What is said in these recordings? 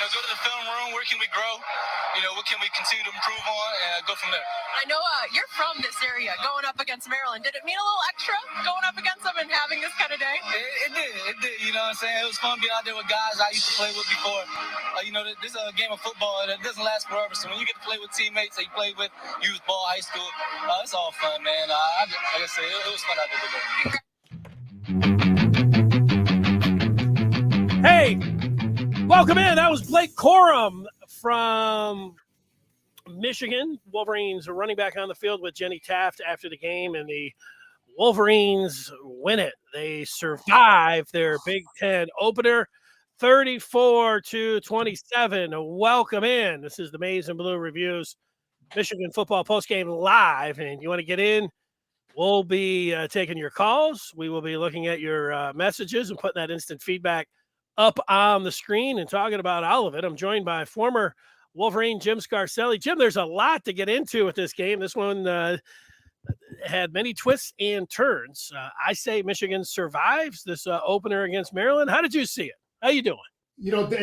go to the film room. Where can we grow? What can we continue to improve on, and go from there. I know you're from this area, going up against Maryland. Did it mean a little extra going up against them and having this kind of day? It did. You know what I'm saying? It was fun being out there with guys I used to play with before. This is a game of football that doesn't last forever. So when you get to play with teammates that you played with, youth ball, high school, it's all fun, man. Like I said, it was fun out there today. Hey, welcome in. That was Blake Corum from Michigan. Wolverines running back on the field with Jenny Taft after the game, and the Wolverines win it. They survive their Big Ten opener, 34-27. Welcome in. This is the Maize and Blue Reviews Michigan football postgame live, and you want to get in, we'll be taking your calls. We will be looking at your messages and putting that instant feedback up on the screen and talking about all of it. I'm joined by former Wolverine Jim Scarcelli. Jim, there's a lot to get into with this game. This one had many twists and turns. I say Michigan survives this opener against Maryland. How did you see it? How you doing?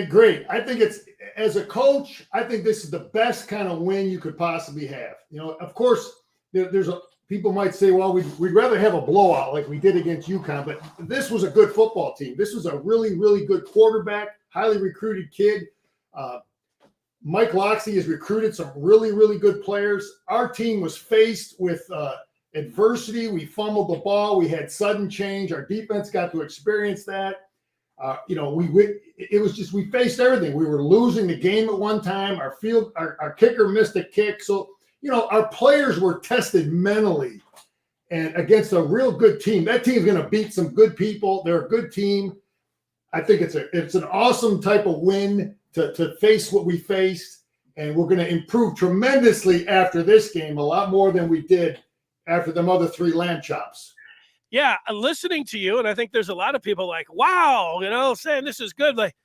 Great. I think as a coach, I think this is the best kind of win you could possibly have. Of course, people might say, well, we'd rather have a blowout like we did against UConn, but this was a good football team. This was a really, really good quarterback, highly recruited kid. Mike Loxley has recruited some really, really good players. Our team was faced with adversity. We fumbled the ball. We had sudden change. Our defense got to experience that. We faced everything. We were losing the game at one time. Our kicker missed a kick. So, our players were tested mentally and against a real good team. That team's going to beat some good people. They're a good team. I think it's an awesome type of win to face what we faced, and we're going to improve tremendously after this game, a lot more than we did after them other three lamb chops. Yeah, listening to you, and I think there's a lot of people like, wow, saying this is good. Like,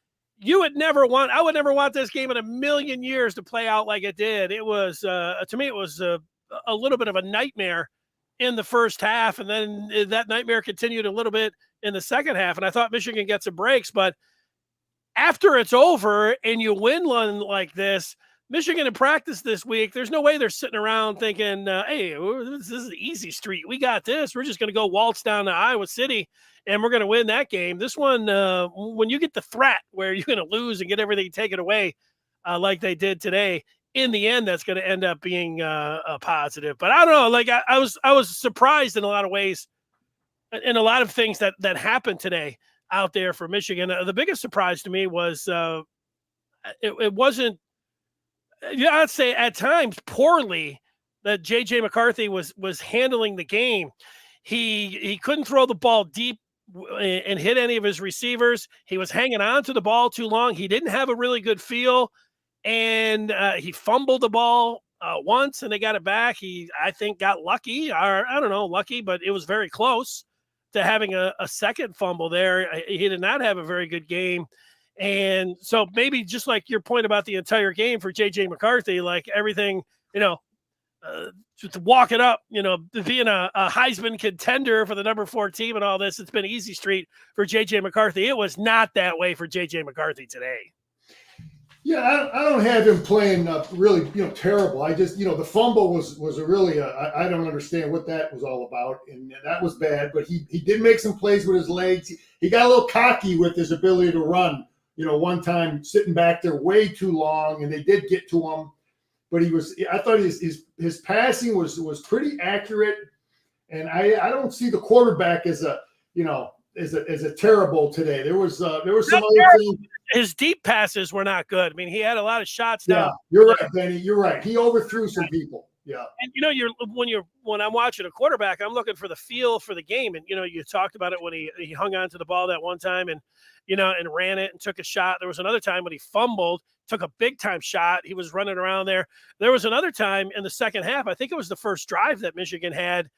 I would never want this game in a million years to play out like it did. It was, to me, it was a little bit of a nightmare in the first half, and then that nightmare continued a little bit in the second half, and I thought Michigan gets some breaks, but after it's over and you win one like this, Michigan in practice this week, there's no way they're sitting around thinking, hey, this is the easy street. We got this. We're just going to go waltz down to Iowa City, and we're going to win that game. This one, when you get the threat where you're going to lose and get everything taken away like they did today, in the end, that's going to end up being a positive. But I don't know. Like I was surprised in a lot of ways, in a lot of things that happened today out there for Michigan. The biggest surprise to me was it wasn't. Yeah, I'd say at times poorly that J.J. McCarthy was handling the game. He couldn't throw the ball deep and hit any of his receivers. He was hanging on to the ball too long. He didn't have a really good feel, and he fumbled the ball once, and they got it back. He, I think, got lucky, or I don't know, lucky, but it was very close to having a second fumble there. He did not have a very good game. And so maybe just like your point about the entire game for J.J. McCarthy, like everything, to walk it up, being a Heisman contender for the number 4 team and all this, it's been easy street for J.J. McCarthy. It was not that way for J.J. McCarthy today. Yeah, I don't have him playing really, terrible. I just, the fumble was a really, I don't understand what that was all about. And that was bad, but he did make some plays with his legs. He got a little cocky with his ability to run. One time sitting back there way too long, and they did get to him, but I thought his passing was pretty accurate, and I don't see the quarterback as a terrible today. There was some other things. His deep passes were not good. I mean, he had a lot of shots down. Yeah, you're right, Benny. You're right. He overthrew some people. Yeah. And when I'm watching a quarterback, I'm looking for the feel for the game. And you talked about it when he hung on to the ball that one time and ran it and took a shot. There was another time when he fumbled, took a big time shot. He was running around there. There was another time in the second half, I think it was the first drive that Michigan had,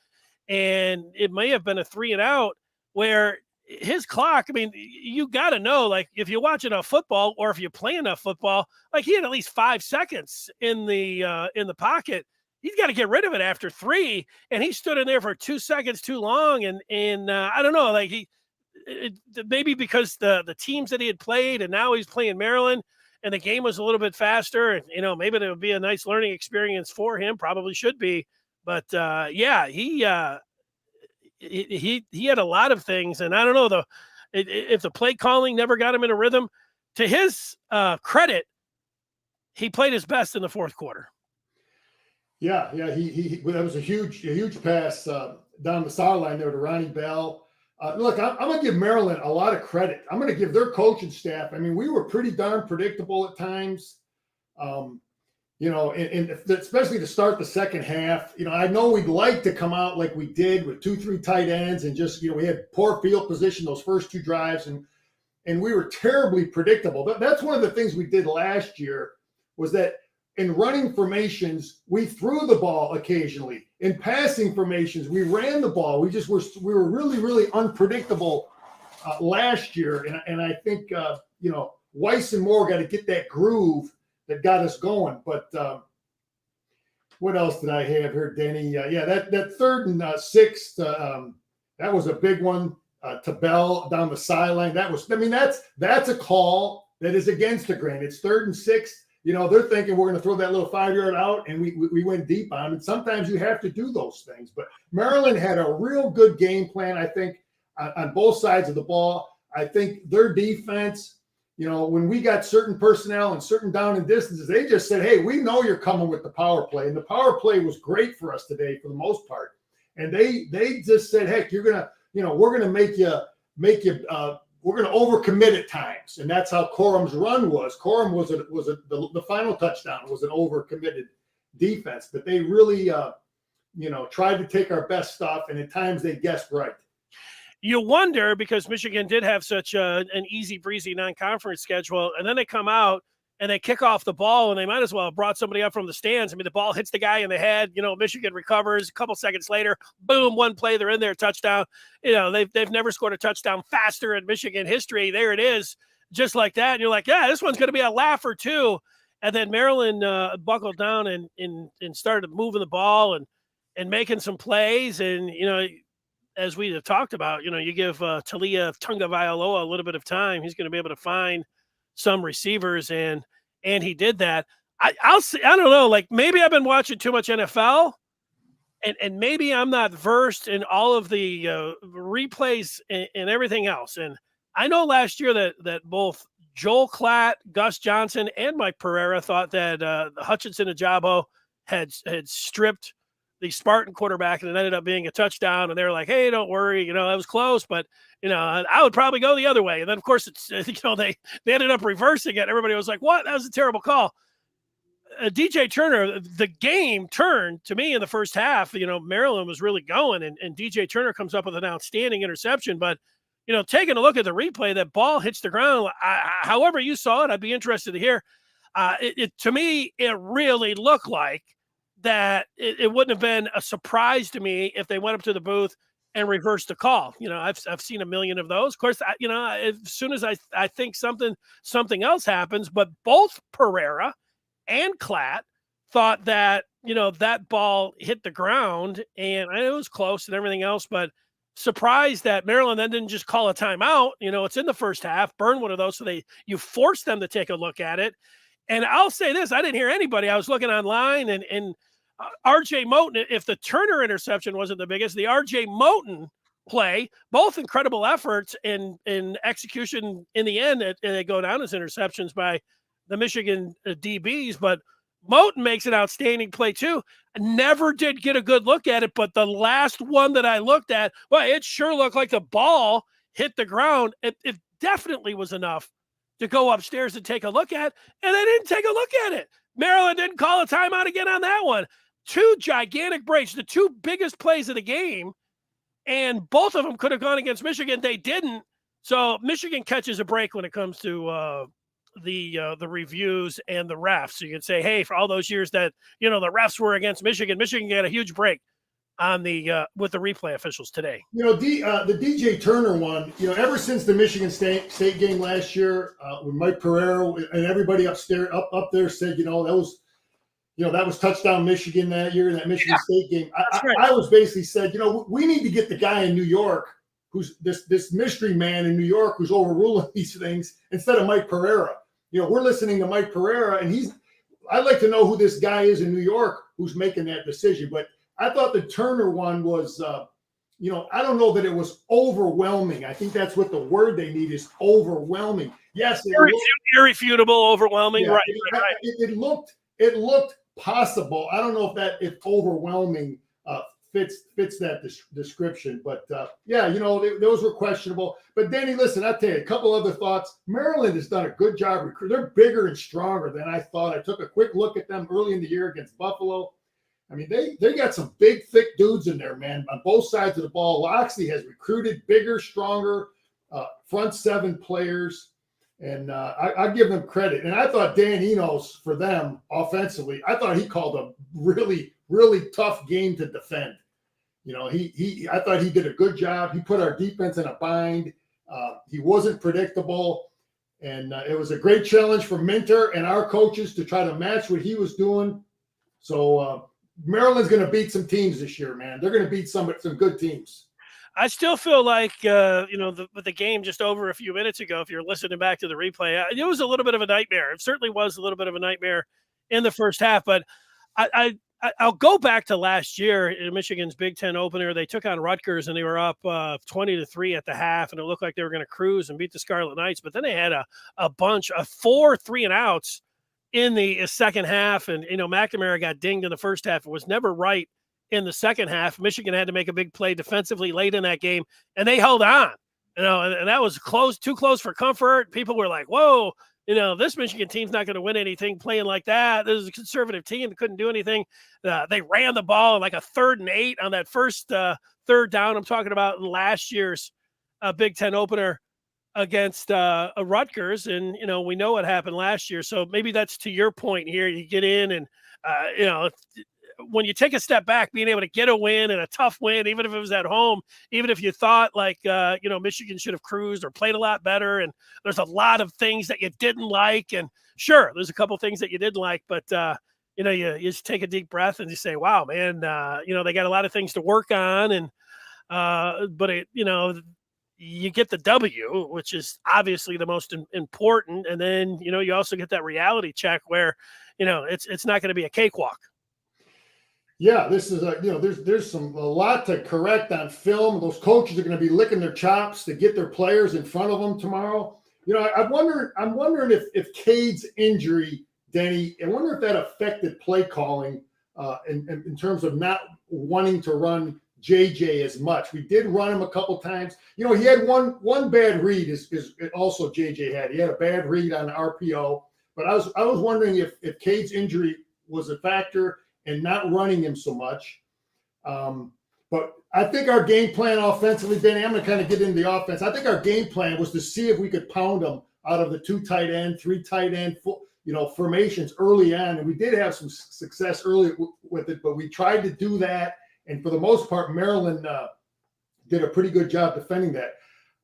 and it may have been a 3-and-out where his clock, I mean, you got to know, like, if you watch enough football or if you play enough football, like, he had at least 5 seconds in the pocket. He's got to get rid of it after 3, and he stood in there for 2 seconds too long. And I don't know, like maybe because the teams that he had played, and now he's playing Maryland, and the game was a little bit faster, and maybe it would be a nice learning experience for him. Probably should be, but yeah, he had a lot of things, and I don't know if the play calling never got him in a rhythm. To his credit, he played his best in the fourth quarter. Yeah, he that was a huge pass down the sideline there to Ronnie Bell. Look, I'm going to give Maryland a lot of credit. I'm going to give their coaching staff. I mean, we were pretty darn predictable at times, and especially to start the second half. I know we'd like to come out like we did with 2-3 tight ends and just, we had poor field position those first two drives, and we were terribly predictable. That's one of the things we did last year was that in running formations, we threw the ball occasionally. In passing formations, we ran the ball. We were really, really unpredictable last year. And I think, Weiss and Moore got to get that groove that got us going. But what else did I have here, Denny? That 3rd and 6th, that was a big one to Bell down the sideline. That's a call that is against the grain. It's 3rd and 6th. They're thinking we're going to throw that little 5-yard out, and we went deep on it. Sometimes you have to do those things. But Maryland had a real good game plan, I think, on both sides of the ball. I think their defense, when we got certain personnel and certain down and distances, they just said, hey, we know you're coming with the power play. And the power play was great for us today for the most part. And they just said, heck, you're going to, we're going to make you we're going to overcommit at times, and that's how Corum's run was. Corum was the final touchdown was an overcommitted defense, but they really, tried to take our best stuff, and at times they guessed right. You wonder, because Michigan did have such an easy breezy non-conference schedule, and then they come out and they kick off the ball, and they might as well have brought somebody up from the stands. I mean, the ball hits the guy in the head. Michigan recovers. A couple seconds later, boom, one play, they're in there, touchdown. They've never scored a touchdown faster in Michigan history. There it is, just like that. And you're like, yeah, this one's going to be a laugh or two. And then Maryland buckled down and started moving the ball and making some plays. And, as we have talked about, you give Talia Tagovailoa a little bit of time, he's going to be able to find some receivers, and he did that. I'll see. I don't know. Like, maybe I've been watching too much NFL, and maybe I'm not versed in all of the replays and everything else. And I know last year that both Joel Klatt, Gus Johnson, and Mike Pereira thought that Hutchinson Ajabo had stripped the Spartan quarterback, and it ended up being a touchdown. And they were like, hey, don't worry, that was close, but I would probably go the other way. And then of course it's, they ended up reversing it. Everybody was like, what? That was a terrible call. DJ Turner, the game turned to me in the first half. Maryland was really going, and DJ Turner comes up with an outstanding interception. But, taking a look at the replay, that ball hits the ground. However you saw it, I'd be interested to hear. To me, it really looked like that it wouldn't have been a surprise to me if they went up to the booth and reversed the call. I've seen a million of those. Of course, as soon as I think something else happens, but both Pereira and Klatt thought that, that ball hit the ground, and I know it was close and everything else, but surprised that Maryland then didn't just call a timeout. It's in the first half, burn one of those. So you forced them to take a look at it. And I'll say this, I didn't hear anybody. I was looking online, and RJ Moten, if the Turner interception wasn't the biggest, the RJ Moten play, both incredible efforts in execution in the end, they go down as interceptions by the Michigan DBs, but Moten makes an outstanding play too. I never did get a good look at it, but the last one that I looked at, well, it sure looked like the ball hit the ground. It definitely was enough to go upstairs and take a look at, and they didn't take a look at it. Maryland didn't call a timeout again on that one. Two gigantic breaks, the two biggest plays of the game, and both of them could have gone against Michigan. They didn't. So Michigan catches a break when it comes to the reviews and the refs. So you can say, hey, for all those years that the refs were against Michigan, Michigan got a huge break on the with the replay officials today. The DJ Turner one, ever since the Michigan State game last year, when Mike Pereira and everybody up there said, that was touchdown Michigan that year in that Michigan State game. I was basically said, we need to get the guy in New York who's this mystery man in New York who's overruling these things instead of Mike Pereira. we're listening to Mike Pereira, and I'd like to know who this guy is in New York who's making that decision. But I thought the Turner one was, I don't know that it was overwhelming. I think that's what the word they need is overwhelming. Yes, irrefutable, overwhelming. Yeah, right. It looked possible. I don't know if overwhelming fits that description, but those were questionable. But Danny, listen, I'll tell you a couple other thoughts. Maryland has done a good job recruiting. They're bigger and stronger than I thought. I took a quick look at them early in the year against Buffalo. I mean, they got some big, thick dudes in there, man, on both sides of the ball. Loxley has recruited bigger, stronger front seven players. And I give them credit. And I thought Dan Enos, for them offensively, I thought he called a really, really tough game to defend. I thought he did a good job. He put our defense in a bind. He wasn't predictable. And it was a great challenge for Minter and our coaches to try to match what he was doing. So Maryland's going to beat some teams this year, man. They're going to beat some good teams. I still feel like, with the game just over a few minutes ago, if you're listening back to the replay, it was a little bit of a nightmare. It certainly was a little bit of a nightmare in the first half. But I'll go back to last year in Michigan's Big Ten opener. They took on Rutgers, and they were up 20-3 at the half, and it looked like they were going to cruise and beat the Scarlet Knights. But then they had a bunch of 4 3-and-outs in the second half. And, McNamara got dinged in the first half. It was never right in the second half. Michigan had to make a big play defensively late in that game, and they held on, and that was too close for comfort. People were like, whoa, this Michigan team's not going to win anything playing like that. This is a conservative team that couldn't do anything. They ran the ball in like a 3rd and 8 on that first third down. I'm talking about in last year's Big Ten opener against Rutgers. And, we know what happened last year. So maybe that's to your point here. You get in and, when you take a step back, being able to get a win and a tough win, even if it was at home, even if you thought like, Michigan should have cruised or played a lot better, and there's a lot of things that you didn't like, and sure, there's a couple things that you didn't like, but, you just take a deep breath and you say, wow, man, they got a lot of things to work on, and, you get the W, which is obviously the most important, and then, you also get that reality check where, it's not going to be a cakewalk. Yeah, this is there's a lot to correct on film. Those coaches are going to be licking their chops to get their players in front of them tomorrow. I'm wondering if Cade's injury, Denny, I wonder if that affected play calling in terms of not wanting to run JJ as much. We did run him a couple times. He had one bad read is also JJ had. He had a bad read on RPO, but I was wondering if Cade's injury was a factor and not running him so much. But I think our game plan offensively, Danny, I'm going to kind of get into the offense. I think our game plan was to see if we could pound them out of the 2 tight end, 3 tight end, formations early on. And we did have some success early with it, but we tried to do that. And for the most part, Maryland did a pretty good job defending that.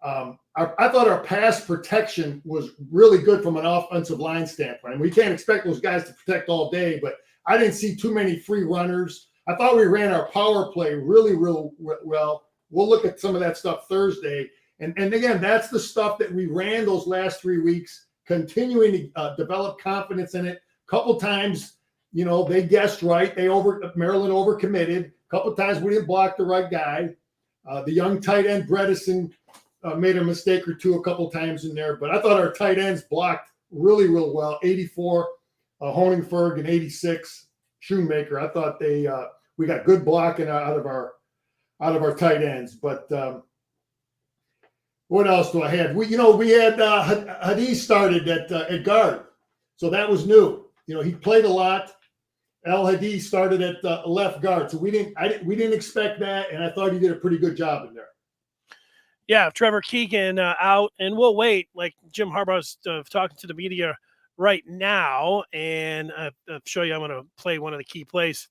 I thought our pass protection was really good from an offensive line standpoint. And we can't expect those guys to protect all day, but I didn't see too many free runners. I thought we ran our power play really, real well. We'll look at some of that stuff Thursday. And again, that's the stuff that we ran those last 3 weeks, continuing to develop confidence in it. A couple times, they guessed right. Maryland overcommitted. A couple times we didn't block the right guy. The young tight end, Bredesen, made a mistake or two a couple times in there. But I thought our tight ends blocked really, real well. 84. Honigberg and 86 Shoemaker. I thought we got good blocking out of our tight ends. But what else do I have? We had Hadid started at guard, so that was new. He played a lot. El Hadid started at left guard, so we didn't expect that, and I thought he did a pretty good job in there. Yeah, Trevor Keegan out, and we'll wait. Like Jim Harbaugh's talking to the media right now, and I'll show you. I'm going to play one of the key plays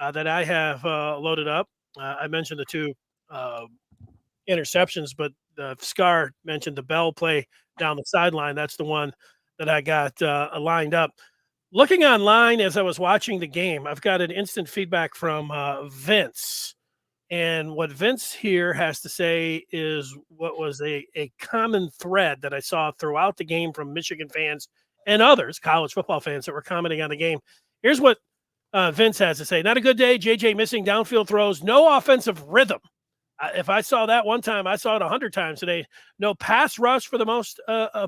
that I have loaded up. I mentioned the 2 interceptions, but Scar mentioned the Bell play down the sideline. That's the one that I got lined up. Looking online as I was watching the game, I've got an instant feedback from Vince. And what Vince here has to say is what was a common thread that I saw throughout the game from Michigan fans and others, college football fans that were commenting on the game. Here's what Vince has to say. Not a good day. JJ missing downfield throws. No offensive rhythm. If I saw that one time, I saw it 100 times today. No pass rush for the most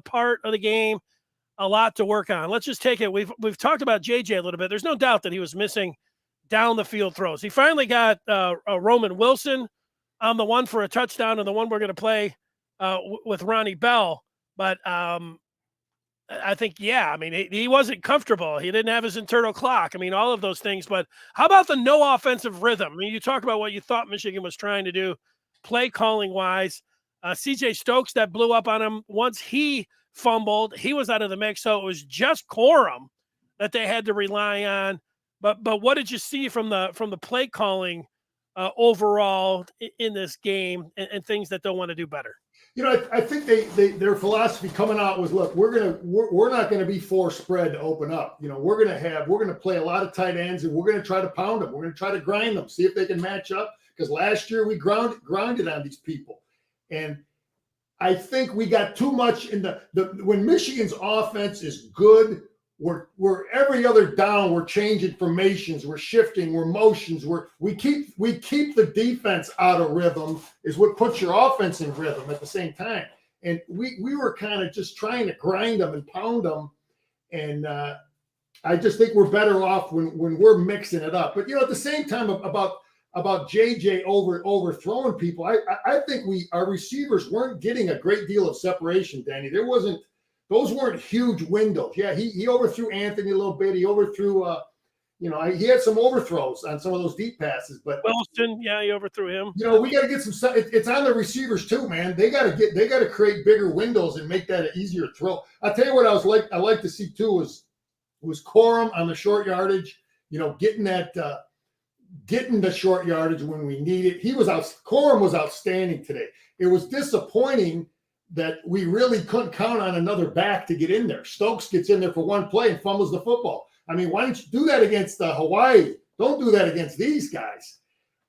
part of the game. A lot to work on. Let's just take it. We've talked about JJ a little bit. There's no doubt that he was missing down the field throws. He finally got Roman Wilson on the one for a touchdown and the one we're going to play with Ronnie Bell. But I think, yeah, I mean, he wasn't comfortable. He didn't have his internal clock. I mean, all of those things. But how about the no offensive rhythm? I mean, you talk about what you thought Michigan was trying to do, play calling wise. CJ Stokes, that blew up on him. Once he fumbled, he was out of the mix. So it was just Corum that they had to rely on. But what did you see from the play calling overall in this game and things that they'll want to do better? You know, I think their philosophy coming out was, look, we're not going to be force spread to open up. You know, we're going to play a lot of tight ends and we're going to try to pound them. We're going to try to grind them, see if they can match up. Because last year we grounded on these people, and I think we got too much in the when Michigan's offense is good. We're every other down. We're changing formations. We're shifting. We're motions. We keep the defense out of rhythm. Is what puts your offense in rhythm at the same time. And we were kind of just trying to grind them and pound them. And I just think we're better off when we're mixing it up. But you know, at the same time about JJ overthrowing people, I think our receivers weren't getting a great deal of separation, Danny. Those weren't huge windows. Yeah, he overthrew Anthony a little bit. He overthrew, he had some overthrows on some of those deep passes. But Wilson, yeah, he overthrew him. You know, we got to get some. It's on the receivers too, man. They got to create bigger windows and make that an easier throw. I'll tell you what I like to see too was Corum on the short yardage. You know, getting the short yardage when we need it. Corum was outstanding today. It was disappointing that we really couldn't count on another back to get in there. Stokes gets in there for one play and fumbles the football. I mean, why don't you do that against Hawaii? Don't do that against these guys.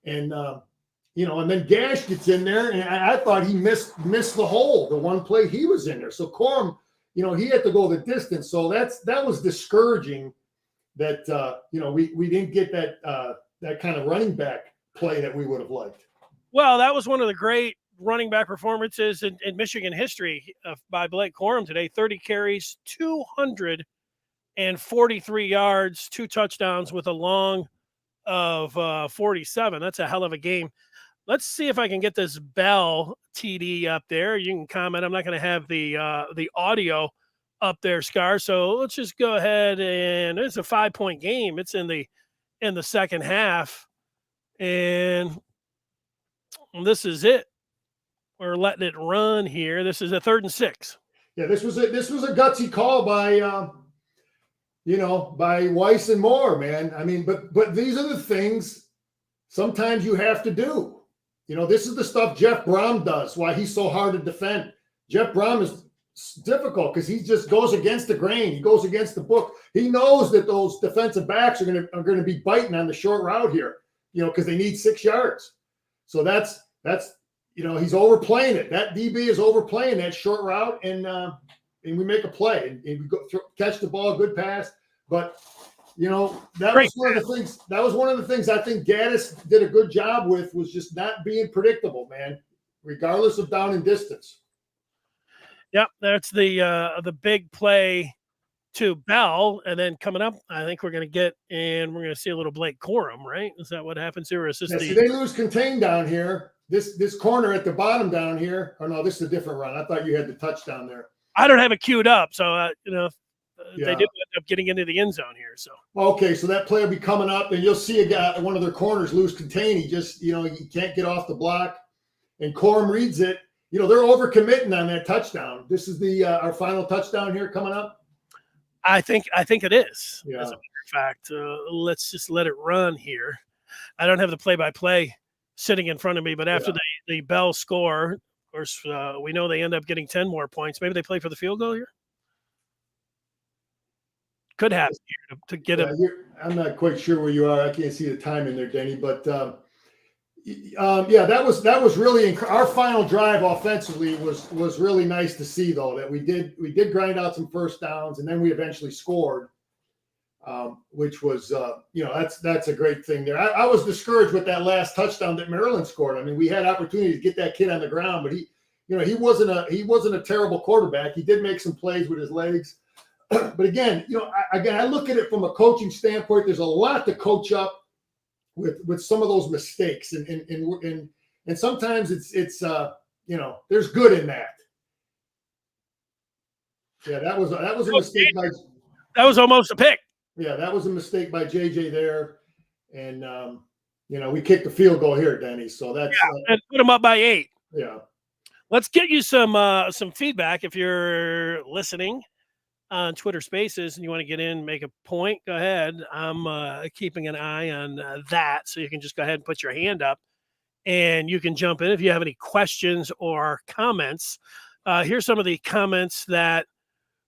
And and then Gash gets in there, and I thought he missed the hole, the one play he was in there. So Corum, he had to go the distance. So that was discouraging that we didn't get that kind of running back play that we would have liked. Well, that was one of the great running back performances in Michigan history by Blake Corum today. 30 carries, 243 yards, 2 touchdowns with a long of 47. That's a hell of a game. Let's see if I can get this Bell TD up there. You can comment. I'm not going to have the audio up there, Scar. So let's just go ahead, and it's a 5-point game. It's in the second half, and this is it. We're letting it run here. This is a 3rd and 6. Yeah, this was a gutsy call by Weiss and Moore, man. I mean, but these are the things sometimes you have to do. This is the stuff Jeff Brom does. Why he's so hard to defend. Jeff Brom is difficult because he just goes against the grain. He goes against the book. He knows that those defensive backs are going to be biting on the short route here, because they need 6 yards. So that's he's overplaying it. That DB is overplaying that short route, and we make a play and we catch the ball, good pass. But that was one of the things. That was one of the things I think Gaddis did a good job with, was just not being predictable, man, regardless of down and distance. Yep, that's the big play to Bell, and then coming up, I think we're going to see a little Blake Corum, right? Is that what happens here? Or is this they lose contain down here. This corner at the bottom down here. Oh no, this is a different run. I thought you had the touchdown there. I don't have it queued up, so they did end up getting into the end zone here. So okay, so that play will be coming up, and you'll see a guy, one of their corners, lose contain. He just he can't get off the block, and Corum reads it. They're overcommitting on that touchdown. This is our final touchdown here coming up. I think it is. Yeah. As a matter of fact, let's just let it run here. I don't have the play-by-play sitting in front of me, but after the Bell score, of course, we know they end up getting 10 more points. Maybe they play for the field goal here. Could happen here to get him. I'm not quite sure where you are. I can't see the time in there, Denny, but Yeah, that was really our final drive offensively was really nice to see, though, that we did grind out some first downs, and then we eventually scored, which was that's a great thing there. I was discouraged with that last touchdown that Maryland scored. I mean, we had opportunity to get that kid on the ground, but he wasn't a terrible quarterback. He did make some plays with his legs, but again, I look at it from a coaching standpoint. There's a lot to coach up with some of those mistakes, and sometimes it's there's good in that. Yeah, that was a mistake that was almost a pick. Yeah, that was a mistake by JJ there, and we kicked the field goal here, Denny. So that's and put them up by 8. Yeah. Let's get you some feedback if you're listening on Twitter Spaces and you want to get in, make a point, go ahead. I'm keeping an eye on that, so you can just go ahead and put your hand up and you can jump in if you have any questions or comments. Here's some of the comments that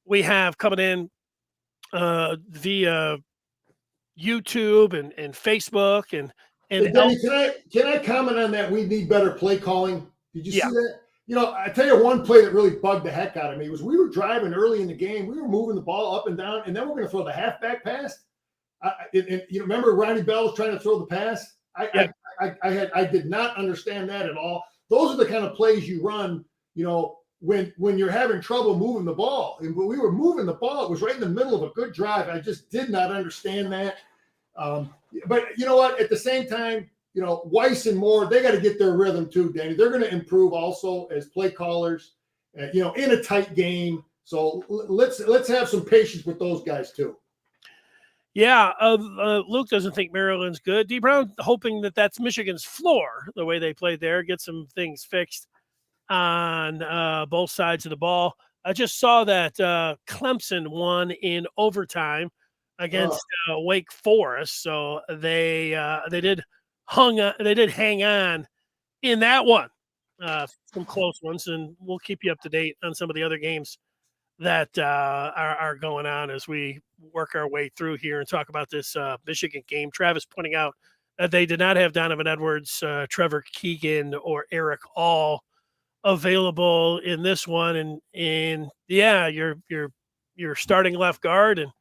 we have coming in via YouTube and Facebook and Hey, Denny, can I comment on that? We need better play calling. Did you see that? I tell you one play that really bugged the heck out of me was we were driving early in the game. We were moving the ball up and down, and then we're going to throw the halfback pass. And remember Ronnie Bell was trying to throw the pass? I did not understand that at all. Those are the kind of plays you run, when you're having trouble moving the ball. And when we were moving the ball, it was right in the middle of a good drive. I just did not understand that. But you know what? At the same time, Weiss and Moore, they got to get their rhythm too, Danny. They're going to improve also as play callers, in a tight game. So let's have some patience with those guys too. Yeah, Luke doesn't think Maryland's good. D. Brown hoping that that's Michigan's floor, the way they played there, get some things fixed on both sides of the ball. I just saw that Clemson won in overtime against Wake Forest, so they did hang on in that one. Some close ones, and we'll keep you up to date on some of the other games that are going on as we work our way through here and talk about this Michigan game. Travis pointing out that they did not have Donovan Edwards, Trevor Keegan, or Eric All available in this one, and yeah, you're starting left guard, and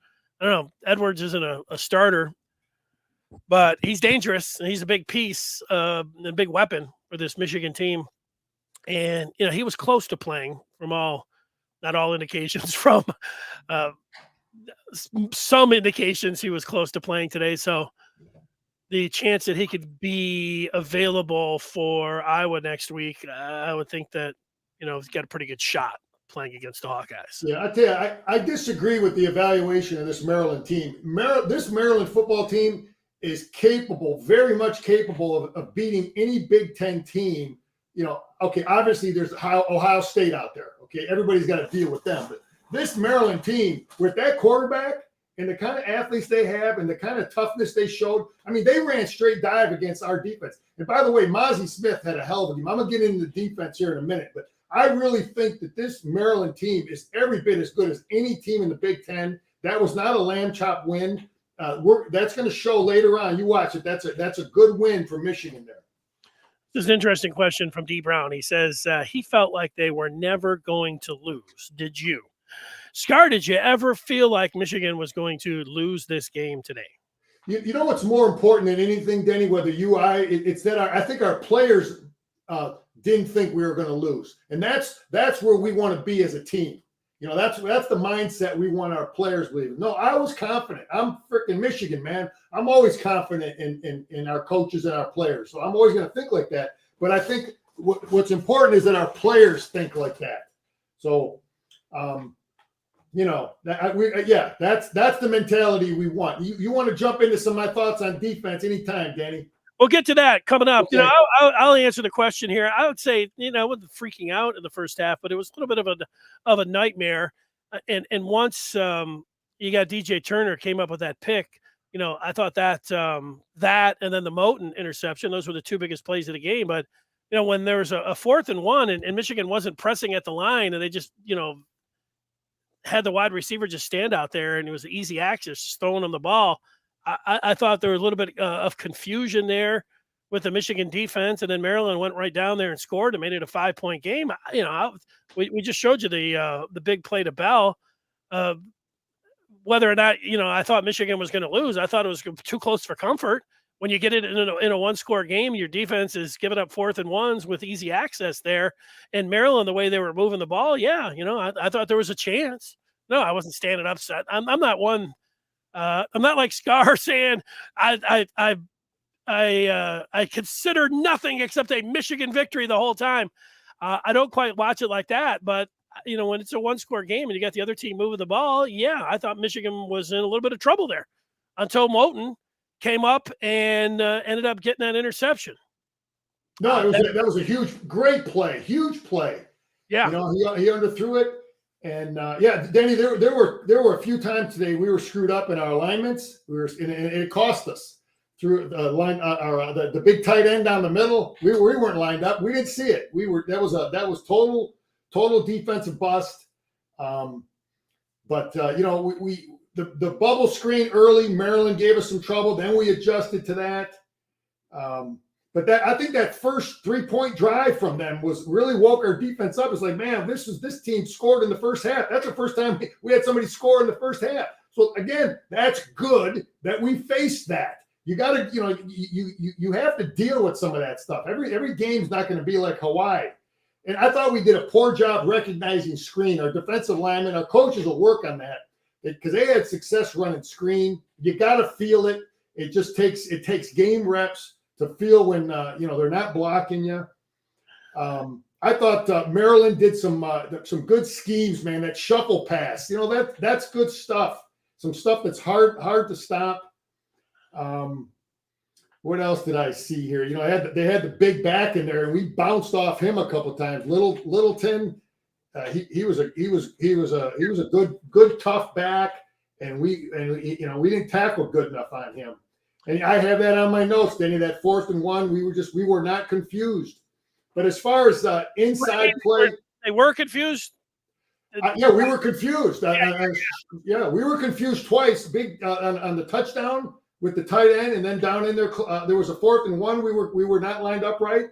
I don't know, Edwards isn't a starter, but he's dangerous and he's a big piece, a big weapon for this Michigan team. And he was close to playing not all indications, from some indications he was close to playing today. So the chance that he could be available for Iowa next week, I would think that he's got a pretty good shot playing against the Hawkeyes. Yeah, I tell you, I disagree with the evaluation of this Maryland team. This Maryland football team is very much capable of beating any Big Ten team. Okay, obviously there's Ohio State out there. Okay, everybody's got to deal with them. But this Maryland team, with that quarterback and the kind of athletes they have and the kind of toughness they showed, I mean, they ran straight dive against our defense. And by the way, Mozzie Smith had a hell of a game. I'm going to get into the defense here in a minute, but I really think that this Maryland team is every bit as good as any team in the Big Ten. That was not a lamb chop win. That's going to show later on. You watch it. That's a good win for Michigan there. This is an interesting question from D. Brown. He says he felt like they were never going to lose. Did you? Scar, did you ever feel like Michigan was going to lose this game today? You know what's more important than anything, Denny, whether it's that I think our players didn't think we were going to lose. And that's where we want to be as a team. That's the mindset we want our players to leave. No, I was confident. I'm freaking Michigan, man. I'm always confident in our coaches and our players. So I'm always going to think like that. But I think what's important is that our players think like that. So, that's the mentality we want. You want to jump into some of my thoughts on defense anytime, Danny. We'll get to that coming up. Okay. I'll answer the question here. I would say, I wasn't freaking out in the first half, but it was a little bit of a nightmare. And once you got DJ Turner came up with that pick, I thought that and then the Moten interception, those were the two biggest plays of the game. But when there was a 4th and 1 and Michigan wasn't pressing at the line and they just had the wide receiver just stand out there and it was easy access, just throwing them the ball. I thought there was a little bit of confusion there with the Michigan defense, and then Maryland went right down there and scored and made it a 5-point game. We just showed you the big play to Bell. Whether or not, I thought Michigan was going to lose. I thought it was too close for comfort. When you get it in a one-score game, your defense is giving up 4th and 1s with easy access there. And Maryland, the way they were moving the ball, I thought there was a chance. No, I wasn't standing upset. I'm not one. I'm not like Scar saying I consider nothing except a Michigan victory the whole time. I don't quite watch it like that, but when it's a one-score game and you got the other team moving the ball, I thought Michigan was in a little bit of trouble there until Moten came up and ended up getting that interception. No, that was a great play. Yeah. He underthrew it. And Denny, there were a few times today we were screwed up in our alignments. And it cost us through the line, the big tight end down the middle. We weren't lined up. We didn't see it. That was total defensive bust. The bubble screen early, Maryland gave us some trouble. Then we adjusted to that. But I think that first 3-point drive from them really woke our defense up. It's like, man, this team scored in the first half. That's the first time we had somebody score in the first half. So again, that's good that we faced that. You got to, you have to deal with some of that stuff. Every game's not going to be like Hawaii. And I thought we did a poor job recognizing screen. Our defensive linemen, our coaches will work on that because they had success running screen. You got to feel it. It takes game reps to feel when they're not blocking you. I thought Maryland did some good schemes, man. That shuffle pass, that's good stuff. Some stuff that's hard to stop. What else did I see here? They had the big back in there, and we bounced off him a couple times. Littleton, he was a good tough back, and we didn't tackle good enough on him. And I have that on my notes, Danny. That 4th and 1, we were not confused. But as far as inside play, they were confused. We were confused. We were confused twice. Big on the touchdown with the tight end, and then down in there, there was a 4th and 1. We were not lined up right.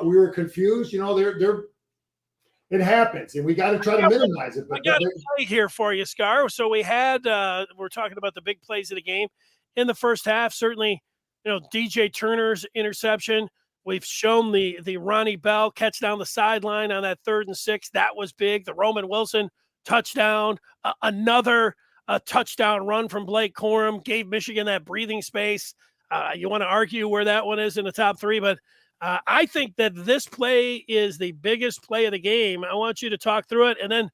We were confused. It happens, and we got to try to minimize it. But I got a play here for you, Scar. So we had we're talking about the big plays of the game in the first half. Certainly, DJ Turner's interception. We've shown the Ronnie Bell catch down the sideline on that 3rd and 6. That was big. The Roman Wilson touchdown, another touchdown run from Blake Corum gave Michigan that breathing space. You want to argue where that one is in the top 3, but I think that this play is the biggest play of the game. I want you to talk through it. And then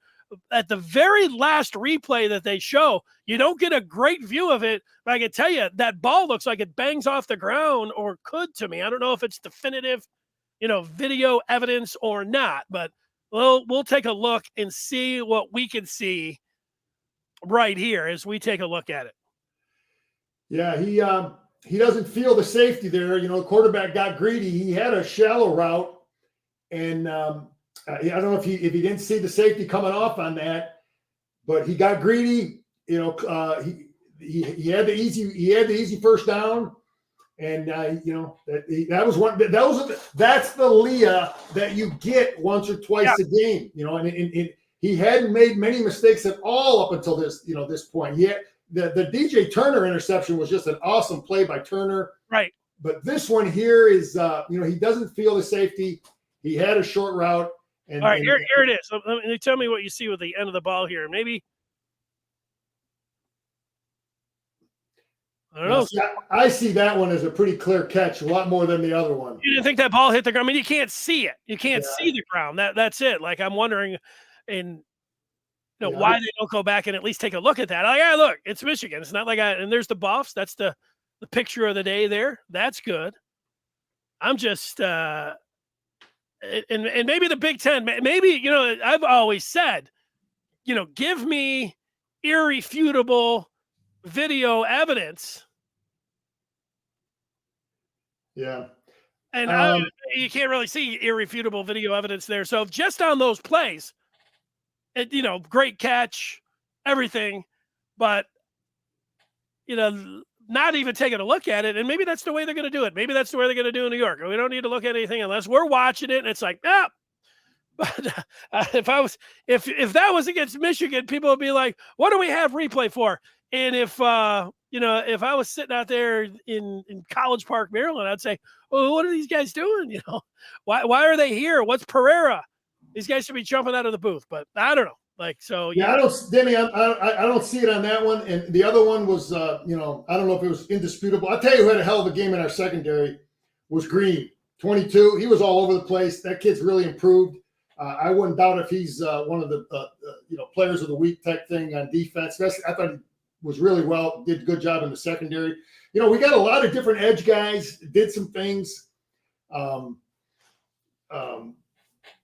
at the very last replay that they show, you don't get a great view of it, but I can tell you that ball looks like it bangs off the ground, or could to me. I don't know if it's definitive, video evidence or not, but we'll take a look and see what we can see right here as we take a look at it. Yeah, he doesn't feel the safety there. The quarterback got greedy. He had a shallow route, and I don't know if he didn't see the safety coming off on that, but he got greedy. He had the easy first down, and that's the Leah that you get once or twice a game. And he hadn't made many mistakes at all up until this point. The DJ Turner interception was just an awesome play by Turner. Right. But this one here is, he doesn't feel the safety. He had a short route. All right, here it is. Let me tell me what you see with the end of the ball here. Maybe. I don't know. I see that one as a pretty clear catch, a lot more than the other one. You didn't think that ball hit the ground? I mean, you can't see it. You can't see the ground. That's it. Like, I'm wondering why they don't go back and at least take a look at that. Like, look, it's Michigan. It's not like and there's the Buffs. That's the picture of the day there. That's good. I'm just and maybe the Big Ten, maybe, I've always said, give me irrefutable video evidence. Yeah. And you can't really see irrefutable video evidence there. So just on those plays, great catch, everything. But, not even taking a look at it. And maybe that's the way they're going to do it. Maybe that's the way they're going to do in New York. We don't need to look at anything unless we're watching it. And it's like, ah. But if that was against Michigan, people would be like, what do we have replay for? And if if I was sitting out there in College Park, Maryland, I'd say, well, what are these guys doing? Why are they here? What's Pereira? These guys should be jumping out of the booth, but I don't know. Yeah, I don't see it on that one. And the other one was, I don't know if it was indisputable. I'll tell you who had a hell of a game in our secondary was Green, 22. He was all over the place. That kid's really improved. I wouldn't doubt if he's one of the players of the week type thing on defense. I thought he was really did a good job in the secondary. We got a lot of different edge guys, did some things.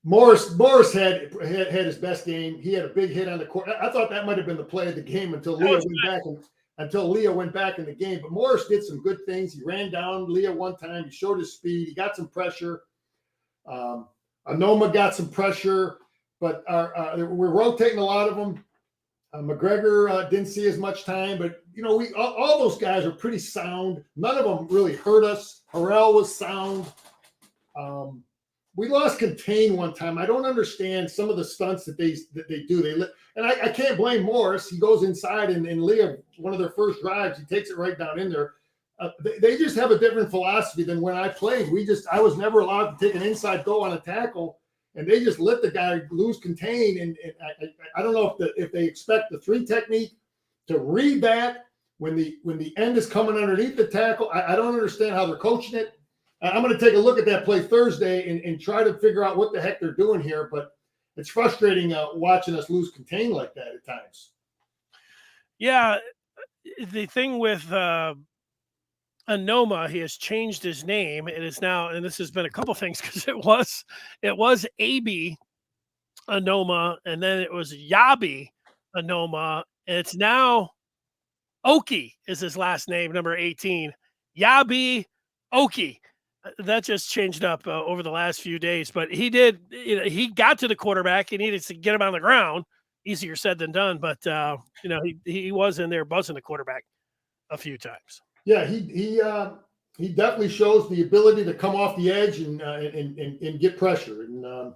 Morris had his best game. He had a big hit on the court. I thought that might have been the play of the game until Leah went back in the game. But Morris did some good things. He ran down Leah one time. He showed his speed. He got some pressure. Anoma got some pressure, but we're rotating a lot of them. McGregor didn't see as much time, but all those guys are pretty sound. None of them really hurt us. Harrell was sound. We lost contain one time. I don't understand some of the stunts that they do. And I can't blame Morris. He goes inside and Leah, one of their first drives, he takes it right down in there. They just have a different philosophy than when I played. I was never allowed to take an inside go on a tackle, and they just let the guy lose contain. And I don't know if they expect the 3 technique to read that when the end is coming underneath the tackle. I don't understand how they're coaching it. I'm going to take a look at that play Thursday and try to figure out what the heck they're doing here. But it's frustrating watching us lose contain like that at times. Yeah, the thing with Anoma, he has changed his name. It is now, and this has been a couple things because it was AB Anoma, and then it was Yabi Anoma, and it's now Oki is his last name, number 18. Yabi Oki. That just changed up over the last few days, but he did. He got to the quarterback. He needed to get him on the ground. Easier said than done, but he was in there buzzing the quarterback a few times. Yeah, he definitely shows the ability to come off the edge and get pressure. And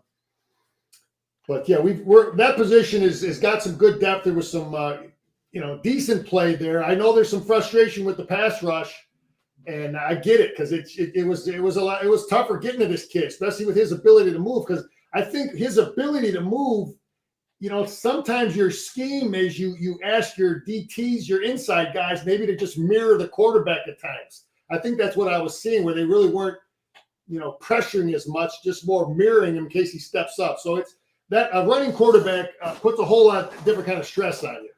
but yeah, that position has got some good depth. There was some decent play there. I know there's some frustration with the pass rush, and I get it because it was tougher getting to this kid, especially with his ability to move. Because I think his ability to move, sometimes your scheme is you ask your DTs, your inside guys, maybe to just mirror the quarterback at times. I think that's what I was seeing where they really weren't, pressuring as much, just more mirroring him in case he steps up. So it's that a running quarterback puts a whole lot of different kind of stress on you.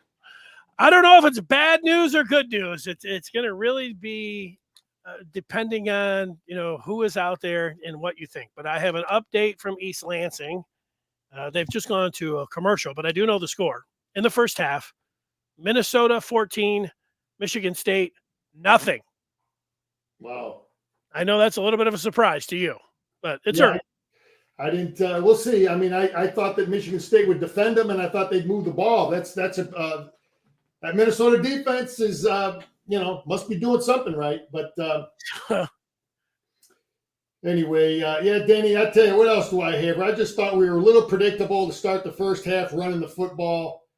I don't know if it's bad news or good news. It's going to really be depending on, who is out there and what you think. But I have an update from East Lansing. They've just gone to a commercial, but I do know the score. In the first half, Minnesota 14, Michigan State nothing. Wow. I know that's a little bit of a surprise to you, but it's early. I didn't. We'll see. I mean, I thought that Michigan State would defend them, and I thought they'd move the ball. That Minnesota defense is, must be doing something right. But anyway, Danny, I tell you, what else do I have? I just thought we were a little predictable to start the first half running the football.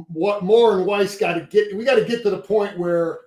What Moore and Weiss got to get to the point where,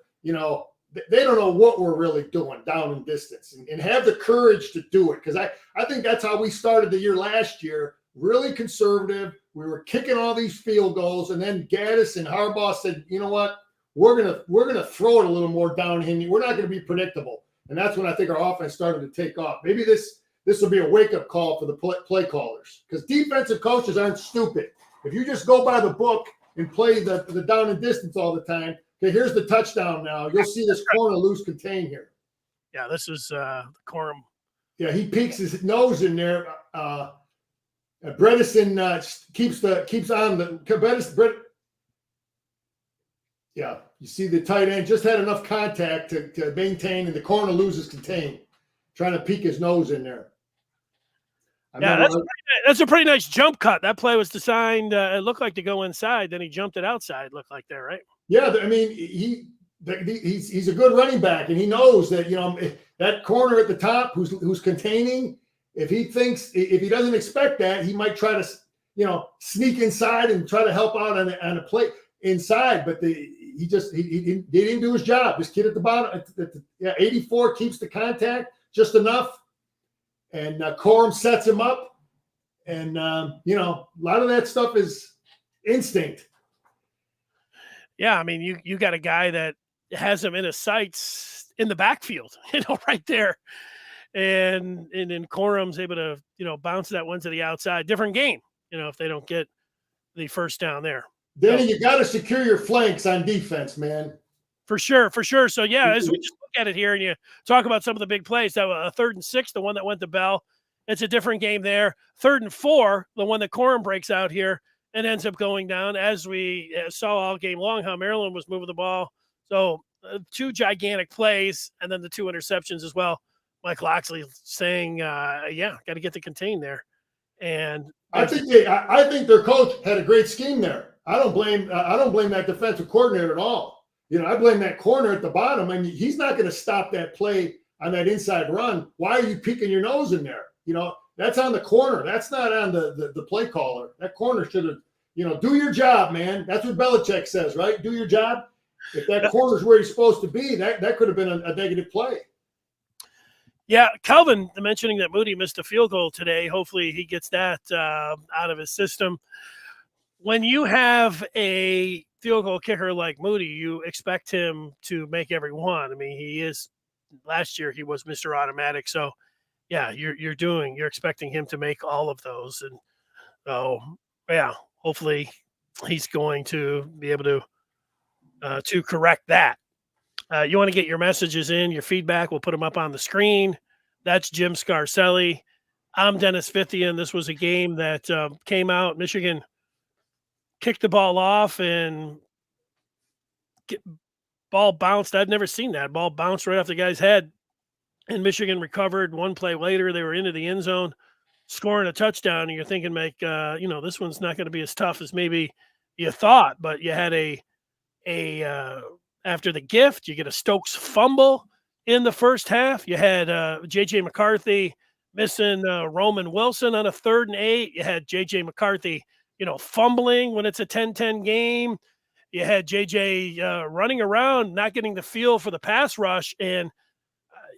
they don't know what we're really doing down in distance and have the courage to do it. Because I think that's how we started the year last year, really conservative. We were kicking all these field goals, and then Gaddis and Harbaugh said, you know what, we're gonna throw it a little more down here. We're not going to be predictable. And that's when I think our offense started to take off. Maybe this will be a wake-up call for the play callers, because defensive coaches aren't stupid. If you just go by the book and play the down and distance all the time, okay, here's the touchdown now. You'll see this corner lose contain here. Yeah, this is the Corum. Yeah, he peeks his nose in there. Bredesen keeps on the Yeah, you see the tight end just had enough contact to maintain, and the corner loses contain, trying to peek his nose in there. That's a pretty nice jump cut. That play was designed. It looked like to go inside, then he jumped it outside. Looked like that, right? Yeah, I mean, he's a good running back, and he knows that, that corner at the top who's containing, if he doesn't expect that, he might try to, sneak inside and try to help out on a play inside. But he didn't do his job. This kid at the bottom, 84 keeps the contact just enough, and Corum sets him up, and a lot of that stuff is instinct. Yeah, I mean, you got a guy that has him in his sights in the backfield, right there. And then Corum's able to, bounce that one to the outside. Different game, if they don't get the first down there. Then you got to secure your flanks on defense, man. For sure. So, yeah, as we just look at it here and you talk about some of the big plays, that a 3rd and 6, the one that went to Bell, it's a different game there. 3rd and 4, the one that Corum breaks out here and ends up going down, as we saw all game long, how Maryland was moving the ball. So 2 gigantic plays and then the 2 interceptions as well. Mike Loxley saying, got to get the contain there. And I think their coach had a great scheme there. I don't blame that defensive coordinator at all. I blame that corner at the bottom. I mean, he's not going to stop that play on that inside run. Why are you peeking your nose in there? That's on the corner. That's not on the play caller. That corner should have, do your job, man. That's what Belichick says, right? Do your job. If that corner's where he's supposed to be, that could have been a negative play. Yeah, Calvin mentioning that Moody missed a field goal today. Hopefully he gets that out of his system. When you have a field goal kicker like Moody, you expect him to make every one. I mean, last year he was Mr. Automatic. So, yeah, you're expecting him to make all of those. And so, yeah, hopefully he's going to be able to correct that. You want to get your messages in, your feedback. We'll put them up on the screen. That's Jim Scarcelli. I'm Dennis Fithian. This was a game that came out. Michigan kicked the ball off and ball bounced. I've never seen that. Ball bounced right off the guy's head, and Michigan recovered. One play later, they were into the end zone, scoring a touchdown, and you're thinking, this one's not going to be as tough as maybe you thought. But you had after the gift, you get a Stokes fumble in the first half. You had J.J. McCarthy missing Roman Wilson on a 3rd and 8. You had J.J. McCarthy, fumbling when it's a 10-10 game. You had J.J. Running around, not getting the feel for the pass rush, and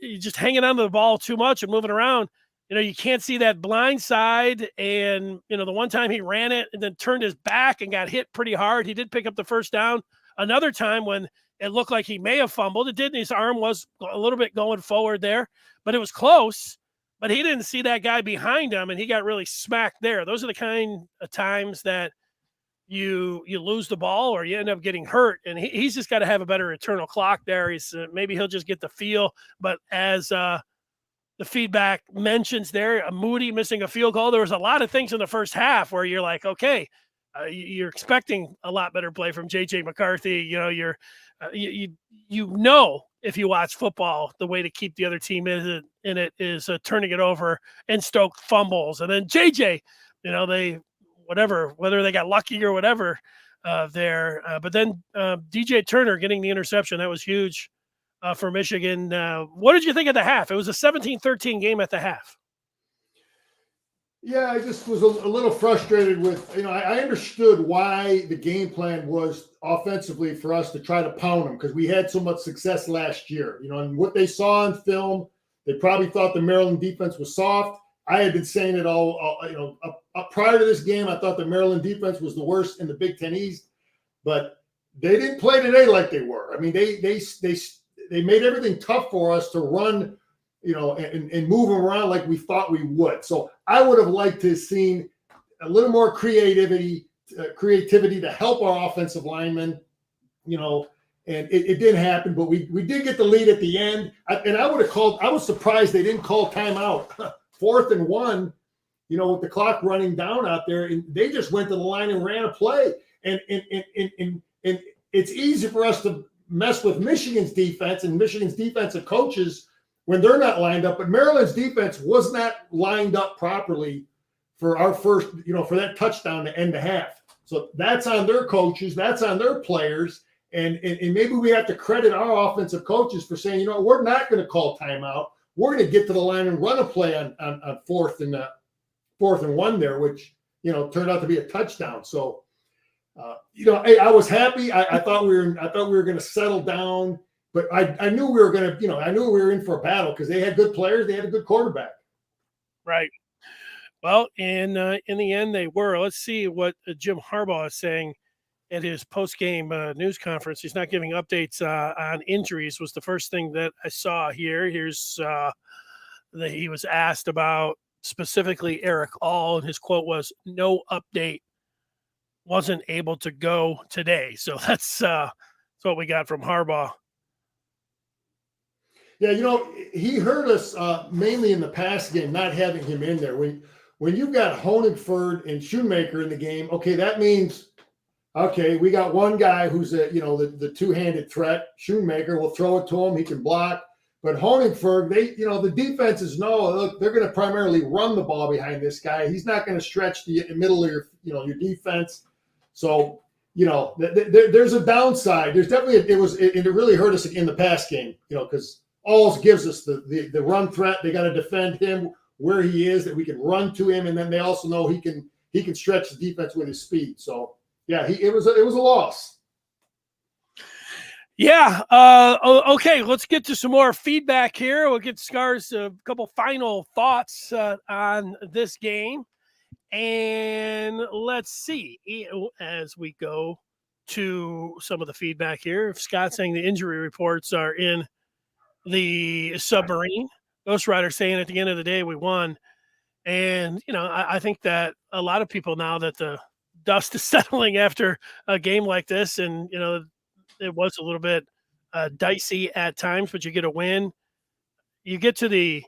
you just hanging onto the ball too much and moving around. You can't see that blind side. And, the one time he ran it and then turned his back and got hit pretty hard. He did pick up the first down. Another time when it looked like he may have fumbled, it didn't. His arm was a little bit going forward there, but it was close. But he didn't see that guy behind him, and he got really smacked there. Those are the kind of times that you lose the ball or you end up getting hurt, and he's just got to have a better internal clock there. Maybe he'll just get the feel. But as the feedback mentions there, Moody missing a field goal, there was a lot of things in the first half where you're like, okay, you're expecting a lot better play from J.J. McCarthy. If you watch football, the way to keep the other team in it is turning it over and Stoke fumbles. And then J.J., whether they got lucky or whatever there. But then DJ Turner getting the interception, that was huge for Michigan. What did you think of the half? It was a 17-13 game at the half. Yeah, I just was a little frustrated with, I understood why the game plan was offensively for us to try to pound them, because we had so much success last year, and what they saw on film, they probably thought the Maryland defense was soft. I had been saying it all prior to this game. I thought the Maryland defense was the worst in the Big Ten East, but they didn't play today like they were. I mean, they made everything tough for us to run, and move them around like we thought we would. So I would have liked to have seen a little more creativity to help our offensive linemen, and it didn't happen, but we did get the lead at the end. I was surprised they didn't call timeout. 4th and 1, with the clock running down out there, and they just went to the line and ran a play. And it's easy for us to mess with Michigan's defense and Michigan's defensive coaches when they're not lined up, but Maryland's defense was not lined up properly for our first, for that touchdown to end the half. So that's on their coaches, that's on their players, And maybe we have to credit our offensive coaches for saying, we're not going to call timeout. We're going to get to the line and run a play on 4th and 1 there, which, turned out to be a touchdown. So, hey, I was happy. I thought we were going to settle down, but I knew we were going to, I knew we were in for a battle because they had good players. They had a good quarterback. Right. Well, in the end, they were. Let's see what Jim Harbaugh is saying at his post-game news conference. He's not giving updates on injuries was the first thing that I saw here. Here's he was asked about specifically Eric All, and his quote was, "No update. Wasn't able to go today." So that's what we got from Harbaugh. Yeah, he hurt us mainly in the pass game, not having him in there. When you've got Honigford and Shoemaker in the game, okay, that means, okay, we got one guy who's the two-handed threat. Shoemaker, will throw it to him, he can block. But Honigford, the defenses know, look, they're going to primarily run the ball behind this guy. He's not going to stretch the middle of your defense. So, there's a downside. There's definitely it really hurt us in the pass game, because Alls gives us the run threat. They got to defend him where he is, that we can run to him, and then they also know he can stretch the defense with his speed. So yeah, it was a loss. Yeah. Okay. Let's get to some more feedback here. We'll get Scar's a couple final thoughts on this game, and let's see as we go to some of the feedback here. If Scott's saying the injury reports are in the submarine, Ghost Rider saying at the end of the day we won, and I think that a lot of people, now that the dust is settling after a game like this, and it was a little bit dicey at times, but you get a win. You get to the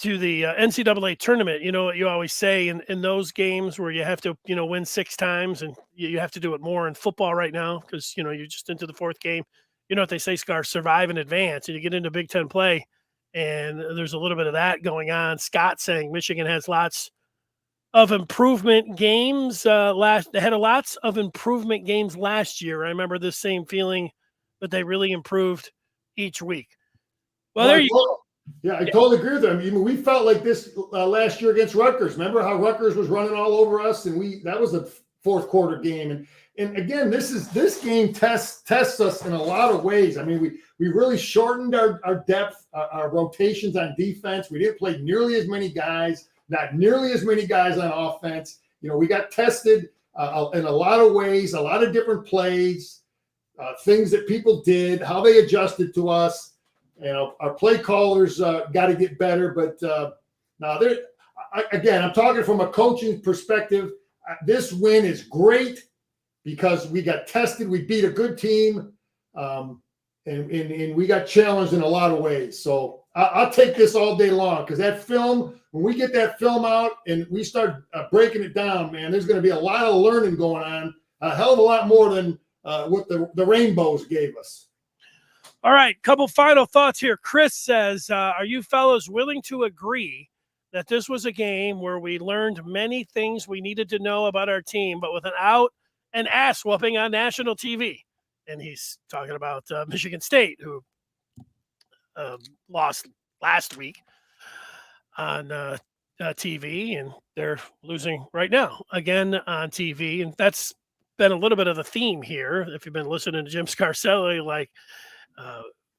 NCAA tournament. You always say in those games where you have to win 6 times, and you have to do it more in football right now because you're just into the 4th game. You know what they say, Scar, survive and advance, and you get into Big Ten play, and there's a little bit of that going on. Scott saying Michigan has lots of improvement games. They had lots of improvement games last year. I remember this same feeling, but they really improved each week. Well, there you go. Yeah, I totally agree with them. I mean, we felt like this last year against Rutgers. Remember how Rutgers was running all over us, and that was a 4th quarter game. And again, this game tests us in a lot of ways. I mean, we really shortened our depth, our rotations on defense. We didn't play nearly as many guys, not nearly as many guys on offense. We got tested in a lot of ways, a lot of different plays, things that people did, how they adjusted to us. Our play callers got to get better. But now, again, I'm talking from a coaching perspective. This win is great because we got tested. We beat a good team, and we got challenged in a lot of ways. So I'll take this all day long, because that film, when we get that film out and we start breaking it down, man, there's going to be a lot of learning going on, a hell of a lot more than what the Rainbows gave us. All right, couple final thoughts here. Chris says, are you fellows willing to agree that this was a game where we learned many things we needed to know about our team, but without an ass whooping on national TV? And he's talking about Michigan State, who lost last week on TV, and they're losing right now again on TV. And that's been a little bit of the theme here. If you've been listening to Jim Scarcelli,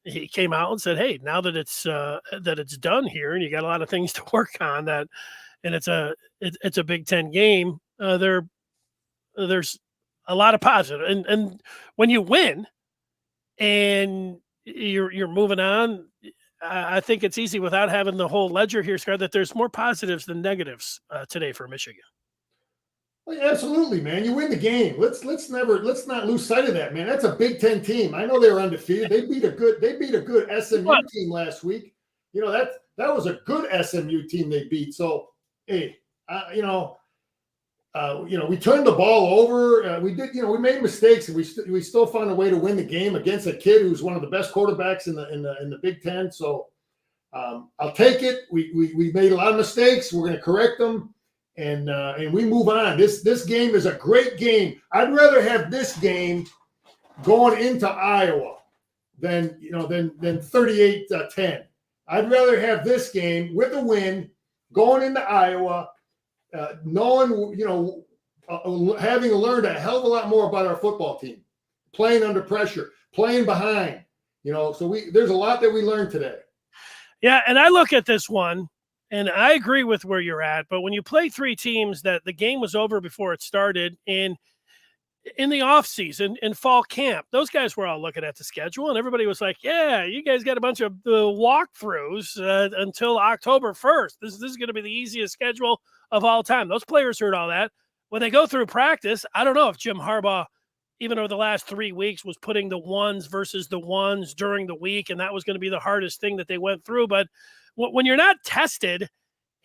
he came out and said, "Hey, now that it's done here, and you got a lot of things to work on, and it's a Big Ten game. There's a lot of positive, and when you win and you're moving on, I think it's easy without having the whole ledger here, Scar, that there's more positives than negatives today for Michigan." Well, absolutely, man. You win the game. Let's not lose sight of that, man. That's a Big Ten team. I know they were undefeated. They beat a good SMU team last week. That was a good SMU team they beat. So, hey, we turned the ball over. We made mistakes, and we still found a way to win the game against a kid who's one of the best quarterbacks in the Big Ten. So, I'll take it. We made a lot of mistakes. We're going to correct them. And we move on. This game is a great game. I'd rather have this game going into Iowa than 38-10. I'd rather have this game with a win going into Iowa, knowing, having learned a hell of a lot more about our football team, playing under pressure, playing behind, so there's a lot that we learned today. Yeah, and I look at this one, and I agree with where you're at, but when you play three teams that the game was over before it started, and in the offseason, in fall camp, those guys were all looking at the schedule, and everybody was like, yeah, you guys got a bunch of walkthroughs until October 1st. This is going to be the easiest schedule of all time. Those players heard all that. When they go through practice, I don't know if Jim Harbaugh, even over the last 3 weeks, was putting the ones versus the ones during the week, and that was going to be the hardest thing that they went through. But when you're not tested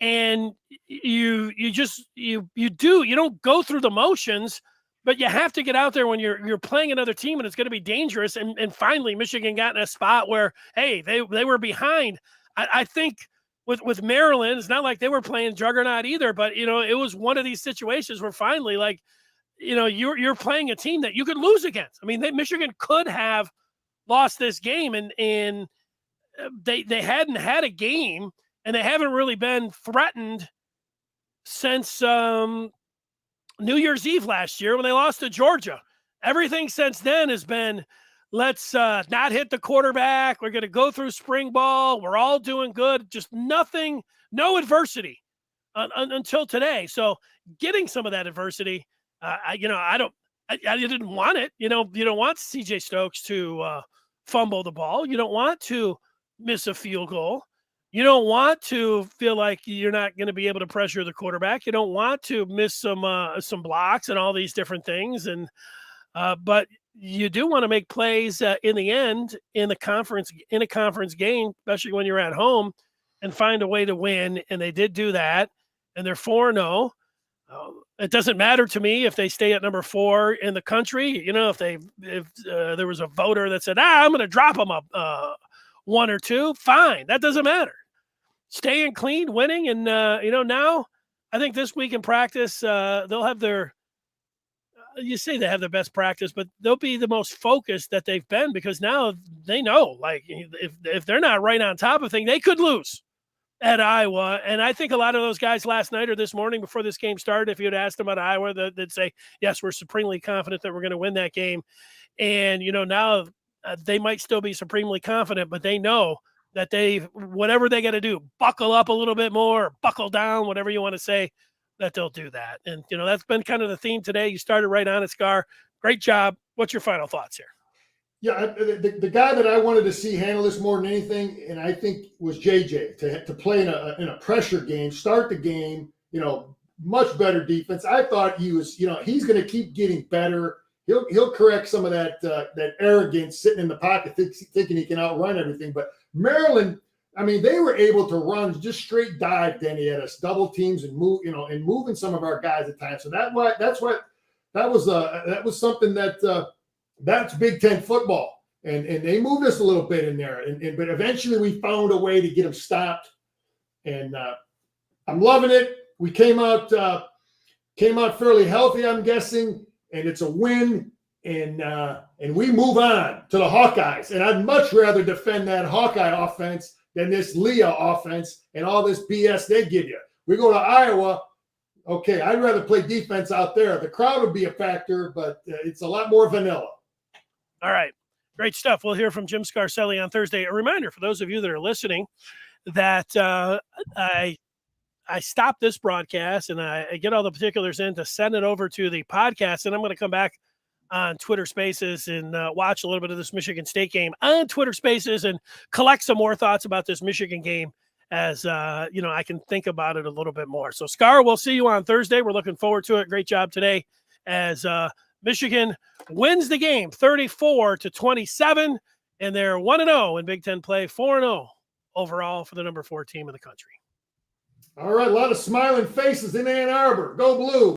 and you don't go through the motions, but you have to get out there when you're playing another team and it's going to be dangerous. And finally, Michigan got in a spot where, hey, they were behind. I think with Maryland, it's not like they were playing juggernaut either, but, it was one of these situations where finally, like, you're playing a team that you could lose against. I mean, Michigan could have lost this game, and they hadn't had a game, and they haven't really been threatened since New Year's Eve last year when they lost to Georgia. Everything since then has been, let's not hit the quarterback. We're going to go through spring ball. We're all doing good. Just nothing, no adversity until today. So getting some of that adversity, I didn't want it. You don't want CJ Stokes to fumble the ball. You don't want to miss a field goal. You don't want to feel like you're not going to be able to pressure the quarterback. You don't want to miss some blocks and all these different things. And but you do want to make plays in the end in a conference game, especially when you're at home, and find a way to win. And they did do that, and they're 4-0. It doesn't matter to me if they stay at number 4 in the country. If there was a voter that said, I'm going to drop them a 1 or 2, fine. That doesn't matter. Staying clean, winning, and now I think this week in practice they'll have their. You say they have their best practice, but they'll be the most focused that they've been, because now they know, like, if they're not right on top of things, they could lose at Iowa. And I think a lot of those guys last night or this morning before this game started, if you had asked them about Iowa, they'd say, yes, we're supremely confident that we're going to win that game. And now they might still be supremely confident, but they know that whatever they got to do, buckle up a little bit more, buckle down, whatever you want to say, that they'll do that. And, that's been kind of the theme today. You started right on it, Scar. Great job. What's your final thoughts here? Yeah, the guy that I wanted to see handle this more than anything, and I think, was JJ, to play in a pressure game, start the game, much better defense. I thought he was, he's going to keep getting better. He'll correct some of that arrogance sitting in the pocket, thinking he can outrun everything. But Maryland, I mean, they were able to run just straight dive, Denny, at us, double teams, and and moving some of our guys at times. So that was something that's Big Ten football, and they moved us a little bit in there. But eventually we found a way to get them stopped, and I'm loving it. We came out fairly healthy, I'm guessing. And it's a win, and we move on to the Hawkeyes. And I'd much rather defend that Hawkeye offense than this Leah offense and all this BS they give you. We go to Iowa, okay, I'd rather play defense out there. The crowd would be a factor, but it's a lot more vanilla. All right, great stuff. We'll hear from Jim Scarcelli on Thursday. A reminder for those of you that are listening that I stop this broadcast and I get all the particulars in to send it over to the podcast. And I'm going to come back on Twitter Spaces and watch a little bit of this Michigan State game on Twitter Spaces and collect some more thoughts about this Michigan game as, I can think about it a little bit more. So, Scar, we'll see you on Thursday. We're looking forward to it. Great job today as Michigan wins the game 34-27, and they're 1-0 in Big Ten play, 4-0 overall for the number 4 team in the country. All right, a lot of smiling faces in Ann Arbor. Go Blue.